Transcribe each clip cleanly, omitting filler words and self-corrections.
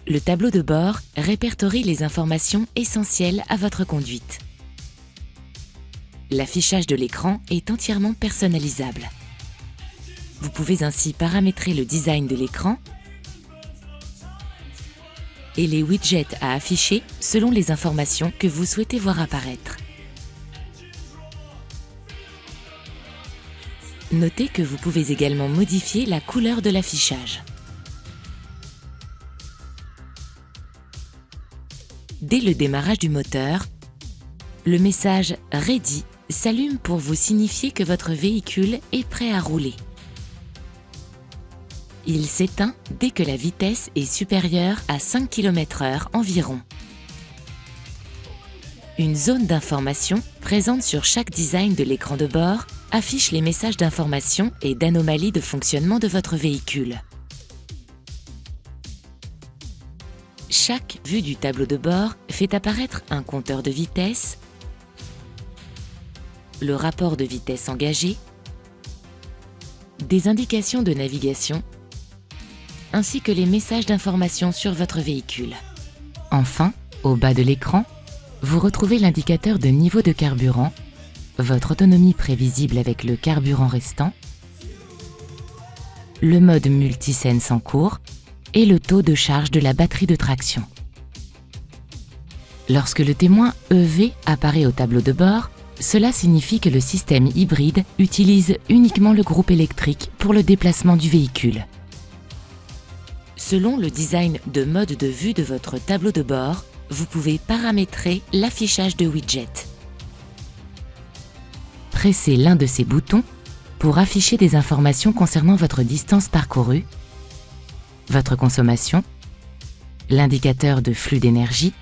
Le tableau de bord répertorie les informations essentielles à votre conduite. L'affichage de l'écran est entièrement personnalisable. Vous pouvez ainsi paramétrer le design de l'écran et les widgets à afficher selon les informations que vous souhaitez voir apparaître. Notez que vous pouvez également modifier la couleur de l'affichage. Dès le démarrage du moteur, le message « Ready » s'allume pour vous signifier que votre véhicule est prêt à rouler. Il s'éteint dès que la vitesse est supérieure à 5 km/h environ. Une zone d'information présente sur chaque design de l'écran de bord affiche les messages d'information et d'anomalies de fonctionnement de votre véhicule. Chaque vue du tableau de bord fait apparaître un compteur de vitesse, le rapport de vitesse engagé, des indications de navigation, ainsi que les messages d'information sur votre véhicule. Enfin, au bas de l'écran, vous retrouvez l'indicateur de niveau de carburant, votre autonomie prévisible avec le carburant restant, le mode multisense en cours et le taux de charge de la batterie de traction. Lorsque le témoin EV apparaît au tableau de bord, cela signifie que le système hybride utilise uniquement le groupe électrique pour le déplacement du véhicule. Selon le design de mode de vue de votre tableau de bord, vous pouvez paramétrer l'affichage de widgets. Pressez l'un de ces boutons pour afficher des informations concernant votre distance parcourue, votre consommation, l'indicateur de flux d'énergie,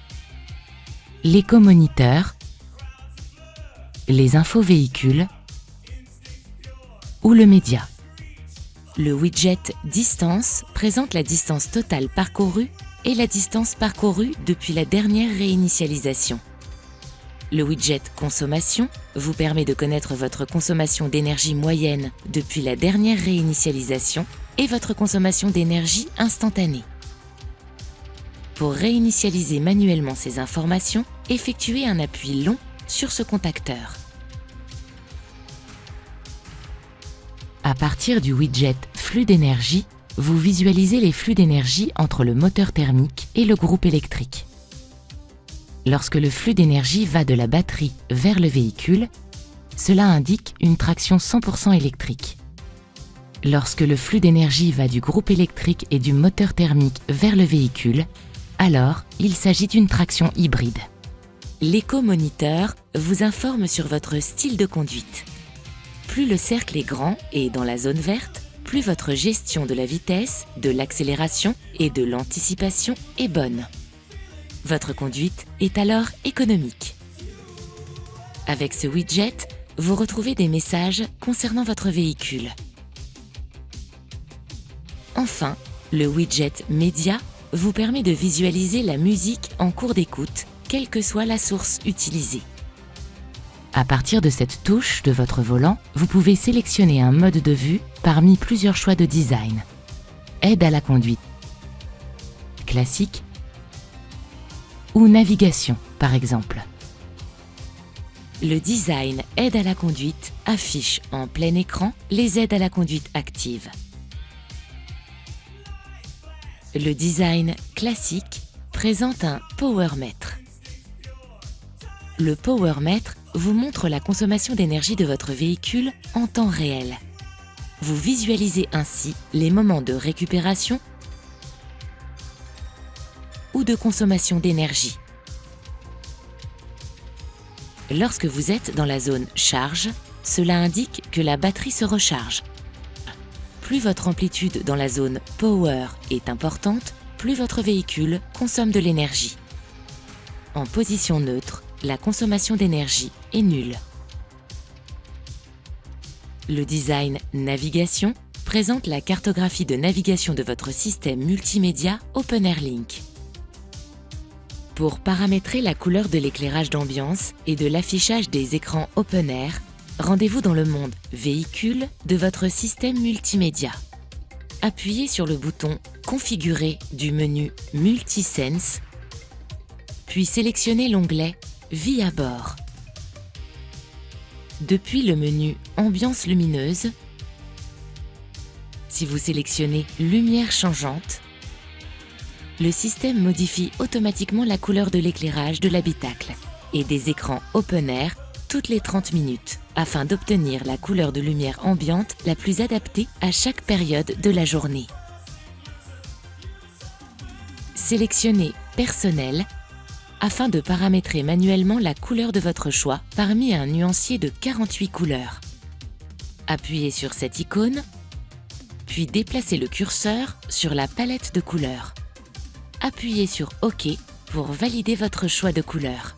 l'éco-moniteur, les infos véhicules ou le média. Le widget Distance présente la distance totale parcourue et la distance parcourue depuis la dernière réinitialisation. Le widget Consommation vous permet de connaître votre consommation d'énergie moyenne depuis la dernière réinitialisation et votre consommation d'énergie instantanée. Pour réinitialiser manuellement ces informations, effectuez un appui long sur ce contacteur. À partir du widget Flux d'énergie, vous visualisez les flux d'énergie entre le moteur thermique et le groupe électrique. Lorsque le flux d'énergie va de la batterie vers le véhicule, cela indique une traction 100% électrique. Lorsque le flux d'énergie va du groupe électrique et du moteur thermique vers le véhicule, alors il s'agit d'une traction hybride. L'éco-moniteur vous informe sur votre style de conduite. Plus le cercle est grand et dans la zone verte, plus votre gestion de la vitesse, de l'accélération et de l'anticipation est bonne. Votre conduite est alors économique. Avec ce widget, vous retrouvez des messages concernant votre véhicule. Enfin, le widget Média vous permet de visualiser la musique en cours d'écoute, quelle que soit la source utilisée. À partir de cette touche de votre volant, vous pouvez sélectionner un mode de vue parmi plusieurs choix de design. Aide à la conduite, classique ou navigation, par exemple. Le design Aide à la conduite affiche en plein écran les aides à la conduite actives. Le design classique présente un powermètre. Le powermètre vous montre la consommation d'énergie de votre véhicule en temps réel. Vous visualisez ainsi les moments de récupération ou de consommation d'énergie. Lorsque vous êtes dans la zone charge, cela indique que la batterie se recharge. Plus votre amplitude dans la zone power est importante, plus votre véhicule consomme de l'énergie. En position neutre, la consommation d'énergie est nulle. Le design Navigation présente la cartographie de navigation de votre système multimédia OpenAirLink. Pour paramétrer la couleur de l'éclairage d'ambiance et de l'affichage des écrans OpenAir, rendez-vous dans le monde Véhicule de votre système multimédia. appuyez sur le bouton Configurer du menu Multisense, puis sélectionnez l'onglet Vie à bord. Depuis le menu Ambiance lumineuse, si vous sélectionnez Lumière changeante, le système modifie automatiquement la couleur de l'éclairage de l'habitacle et des écrans open air toutes les 30 minutes afin d'obtenir la couleur de lumière ambiante la plus adaptée à chaque période de la journée. Sélectionnez Personnel afin de paramétrer manuellement la couleur de votre choix parmi un nuancier de 48 couleurs. Appuyez sur cette icône, puis déplacez le curseur sur la palette de couleurs. Appuyez sur OK pour valider votre choix de couleur.